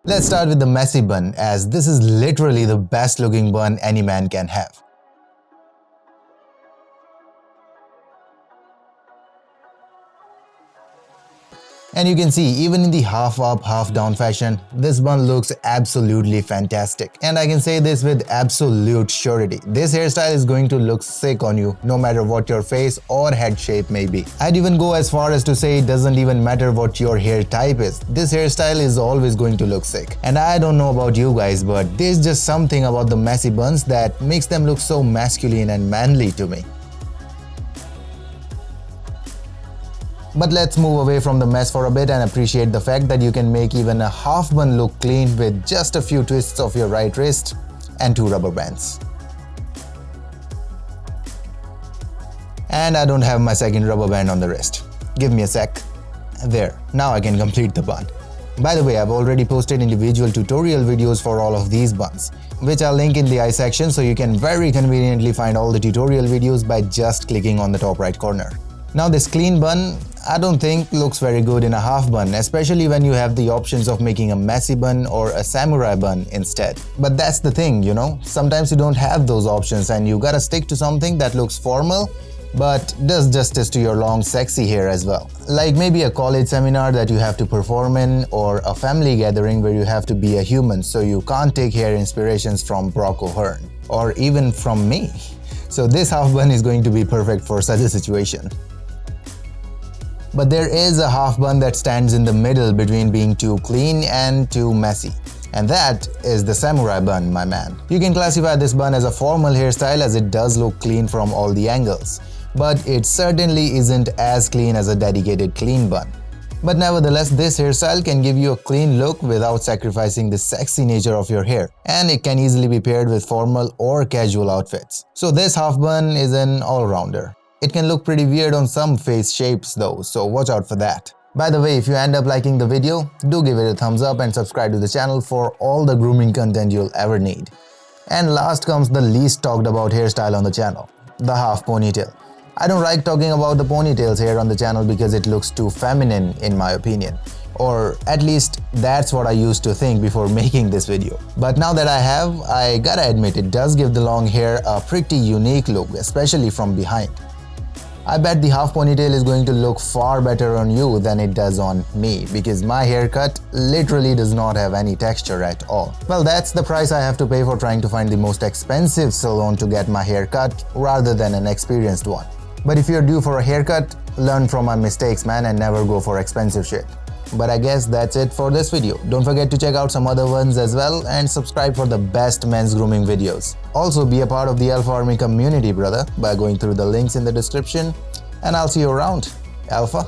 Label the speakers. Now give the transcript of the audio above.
Speaker 1: Let's start with the messy bun, as this is literally the best looking bun any man can have. And you can see, even in the half up, half down fashion, this bun looks absolutely fantastic. And I can say this with absolute surety. This hairstyle is going to look sick on you, no matter what your face or head shape may be. I'd even go as far as to say it doesn't even matter what your hair type is. This hairstyle is always going to look sick. And I don't know about you guys, but there's just something about the messy buns that makes them look so masculine and manly to me. But let's move away from the mess for a bit and appreciate the fact that you can make even a half bun look clean with just a few twists of your right wrist and 2 rubber bands. And I don't have my second rubber band on the wrist. Give me a sec. There, now I can complete the bun. By the way, I've already posted individual tutorial videos for all of these buns, which I'll link in the I section, so you can very conveniently find all the tutorial videos by just clicking on the top right corner. Now this clean bun, I don't think looks very good in a half bun, especially when you have the options of making a messy bun or a samurai bun instead. But that's the thing, you know, sometimes you don't have those options and you gotta stick to something that looks formal but does justice to your long sexy hair as well. Like maybe a college seminar that you have to perform in, or a family gathering where you have to be a human, so you can't take hair inspirations from Brock O'Hearn or even from me. So this half bun is going to be perfect for such a situation. But there is a half bun that stands in the middle between being too clean and too messy. And that is the samurai bun, my man. You can classify this bun as a formal hairstyle, as it does look clean from all the angles. But it certainly isn't as clean as a dedicated clean bun. But nevertheless, this hairstyle can give you a clean look without sacrificing the sexy nature of your hair. And it can easily be paired with formal or casual outfits. So this half bun is an all-rounder. It can look pretty weird on some face shapes though, so watch out for that. By the way, if you end up liking the video, do give it a thumbs up and subscribe to the channel for all the grooming content you'll ever need. And last comes the least talked about hairstyle on the channel, the half ponytail. I don't like talking about the ponytails here on the channel because it looks too feminine in my opinion. Or at least that's what I used to think before making this video. But now that I gotta admit, it does give the long hair a pretty unique look, especially from behind. I bet the half ponytail is going to look far better on you than it does on me, because my haircut literally does not have any texture at all. Well, that's the price I have to pay for trying to find the most expensive salon to get my hair cut rather than an experienced one. But if you're due for a haircut, learn from my mistakes, man, and never go for expensive shit. But I guess that's it for this video. Don't forget to check out some other ones as well and subscribe for the best men's grooming videos. Also be a part of the Alpha Army community, brother, by going through the links in the description, and I'll see you around. Alpha.